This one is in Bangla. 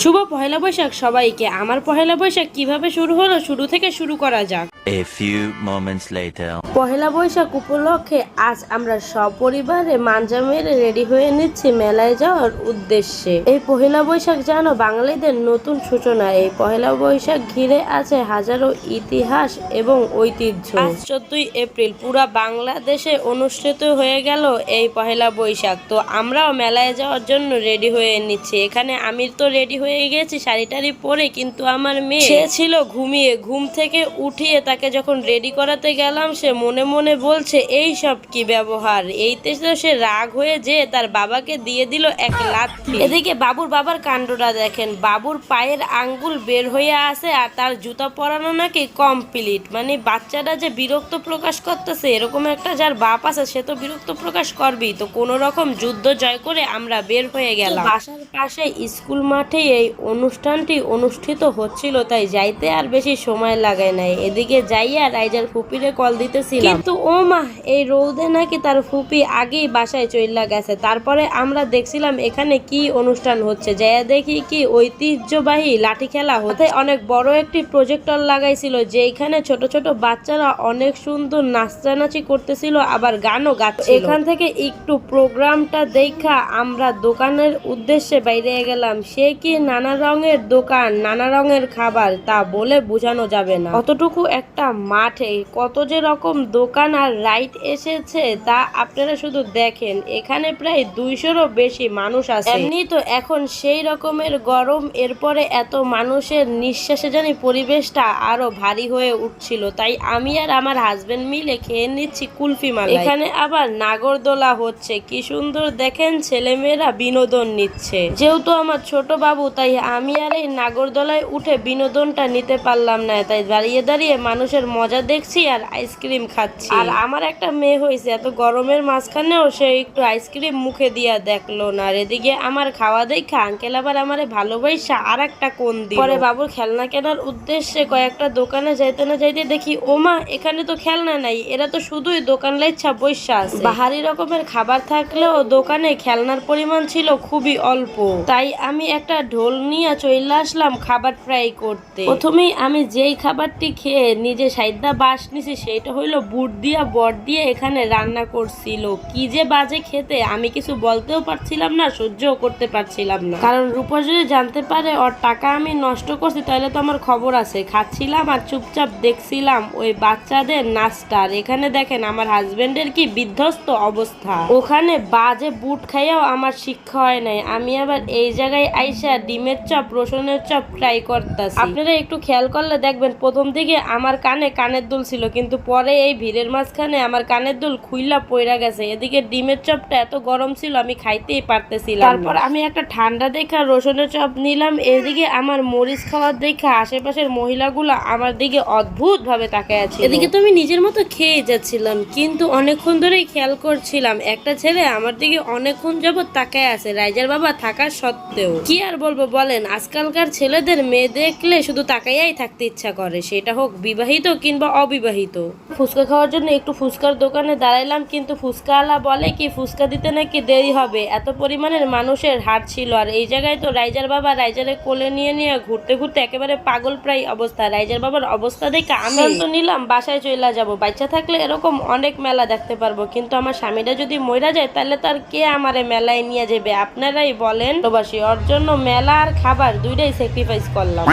শুভ পহেলা বৈশাখ সবাইকে। আমার পহেলা বৈশাখ কিভাবে শুরু হলো শুরু থেকে শুরু করা যাক। A few moments later. Pohela Boishakh উপলক্ষে আজ আমরা সপরিবারে মাঞ্জা মেরে রেডি হয়ে নিচ্ছি মেলায় যাওয়ার উদ্দেশ্যে। এই পহেলা বৈশাখ জানো বাঙালিদের নতুন সূচনা। এই পহেলা বৈশাখ ঘিরে আছে হাজারো ইতিহাস এবং ঐতিহ্য। আজ 14ই এপ্রিল পুরা বাংলাদেশে অনুষ্ঠিত হয়ে গেল এই পহেলা বৈশাখ। তো আমরাও মেলায় যাওয়ার জন্য রেডি হয়ে নিচ্ছি। এখানে আমি তো রেডি হয়ে গেছি শাড়ি টাড়ি পরে, কিন্তু আমার মেয়ে সে ছিল ঘুমিয়ে। ঘুম থেকে উঠিয়ে তাকে যখন রেডি করাতে গেলাম সে মনে মনে বলছে এই সব কি ব্যবহার। এইতে তো সে রাগ হয়ে যে তার বাবাকে দিয়ে দিল এক লাথি। এদিকে বাবুর বাবার কাণ্ডটা দেখেন, বাবুর পায়ের আঙ্গুল বের হয়ে আসে আর তার জুতা পরানো নাকি কমপ্লিট। মানে বাচ্চাটা যে বিরক্ত প্রকাশ করতেছে, এরকম একটা যার বাপ আছে সে তো বিরক্ত প্রকাশ করবেই। তো কোন রকম যুদ্ধ জয় করে আমরা বের হয়ে গেলাম। বাসার পাশে স্কুল মাঠে এই অনুষ্ঠানটি অনুষ্ঠিত হচ্ছিল, তাই যাইতে আর বেশি সময় লাগায় নাই। এদিকে যাইয়া রাইজার ফুপিরে কল দিতেছিলাম, কিন্তু ও মা এই রোদে নাকি তার ফুপি আগেই বাসায় চইলা গেছে। তারপরে আমরা দেখছিলাম এখানে কি অনুষ্ঠান হচ্ছে, যাইয়া দেখি কি ঐতিহ্যবাহী লাঠি খেলা হতে অনেক বড় একটি প্রজেক্টর লাগাইছিল, যেখানে ছোট ছোট বাচ্চারা অনেক সুন্দর নাচানাচি করতেছিল, আবার গানও গাচ্ছিল। এখান থেকে একটু প্রোগ্রামটা দেখা আমরা দোকানের উদ্দেশ্যে বাইরে গেলাম। সে কি নানা রঙের দোকান, নানা রঙের খাবার, তা বলে বোঝানো যাবে না। অতটুকু একটা মাঠে কত যে রকম দোকান আর রাইড এসেছে তা আপনারা শুধু দেখেন। এখানে প্রায় 200-রও বেশি মানুষ আছে। এমনি তো এখন সেই রকমের গরম, এরপরে এত মানুষের নিঃশ্বাসে জানি পরিবেশটা আরো ভারী হয়ে উঠছিল। তাই আমি আর আমার হাজবেন্ড মিলে খেয়ে নিচ্ছি কুলফি মালাই। এখানে আবার নাগরদোলা হচ্ছে, কি সুন্দর দেখেন, ছেলেমেয়েরা বিনোদন নিচ্ছে। যেহেতু আমার ছোট বাবু, তাই আমি আর এই নাগরদোলায় উঠে বিনোদনটা নিতে পারলাম না, তাই দাঁড়িয়ে দাঁড়িয়ে মানুষের মজা দেখছি আর আইসক্রিম খাচ্ছি। আর আমার একটা মেয়ে হয়েছে, এত গরমের মাঝখানেও সে একটু আইসক্রিম মুখে দিয়া দেখলো না। আর এদিকে আমার খাওয়া দেখা আঙ্কেল আবার আমারে ভালোবাসা আর একটা কোন দিল। পরে বাবুর খেলনা কেনার উদ্দেশ্যে কয়েকটা দোকানে যাইতে না যাইতে দেখি ওমা এখানে তো খেলনা নাই, এরা তো শুধুই দোকান লাইচ্ছা বৈশা আছে। বাহারি রকমের খাবার থাকলেও দোকানে খেলনার পরিমাণ ছিল খুবই অল্প। তাই আমি একটা ঢোল নিয়ে চলে আসলাম খাবার ফ্রাই করতে। প্রথমেই আমি যেই খাবারটি খেয়ে নিজে সাইডা বাস নিছি সেটা হইলো বুট দিয়া বট দিয়ে এখানে রান্না করছিল। কি যে বাজে খেতে, আমি কিছু বলতেও পারছিলাম না, সহ্যও করতে পারছিলাম না। কারণ রূপা যদি জানতে পারে ওর টাকা আমি নষ্ট করছি তাহলে তো আমার খবর আছে। খাচ্ছিলাম আর চুপচাপ দেখছিলাম ওই বাচ্চাদের নাচটা। এখানে দেখেন আমার হাজবেন্ডের কি বিধ্বস্ত অবস্থা। ওখানে বাজে বুট খাইয়াও আমার শিক্ষা হয় নাই। আমি আবার এই জায়গায় আইসা ডিমের চপ, রসুনের চপ ট্রাই করতেছি। আপনারা একটু খেয়াল করলে দেখবেন প্রথম দিকে আমার কানের দুল ছিল, কিন্তু পরে এই ভিড়ের মাঝখানে আমার কানের দুল খুইলা পইরা গেছে। এদিকে ডিমের চপটা এত গরম ছিল আমি খাইতেই পারতেছিলাম। তারপর আমি একটা ঠান্ডা দেখা রসুনের চপ নিলাম। এদিকে আমার মরিচ খাওয়ার দেখা আশেপাশের মহিলাগুলো আমার দিকে অদ্ভুত ভাবে তাকায় আছে। এদিকে তো আমি নিজের মতো খেয়ে যাচ্ছিলাম, কিন্তু অনেকক্ষণ ধরেই খেয়াল করছিলাম একটা ছেলে আমার দিকে অনেকক্ষণ যাবত তাকায় আছে, রাইজার বাবা থাকার সত্ত্বেও। কি আর বলবো বলেন, আজকালকার ছেলেদের মেয়ে দেখলে শুধু তাকাইয়াই থাকতে ইচ্ছা করে, সেটা হোক বিবাহিত কিংবা অবিবাহিত। ফুচকা খাওয়ার জন্য একটু ফুচকার দোকানে দাঁড়াইলাম, কিন্তু ফুচকাওয়ালা বলে কি ফুচকা দিতে নাকি দেরি হবে, এত পরিমাণের মানুষের হাট ছিল। আর এই জায়গায় তো রাইজার বাবা রাইজারে কোলে নিয়ে নিয়ে ঘুরতে ঘুরতে একেবারে পাগল প্রায় অবস্থা। রাইজার বাবার অবস্থা দেখে আমি তো নিলাম বাসায় চলে যাব। বাচ্চা থাকলে এরকম অনেক মেলা দেখতে পারবো, কিন্তু আমার স্বামীটা যদি মইরা যায় তাহলে তার কে আমারে মেলায় নিয়ে যাবে? আপনারাই বলেন। প্রবাসী ওর জন্য মেলা আর খাবার দুইটাই স্যাক্রিফাইস করলাম।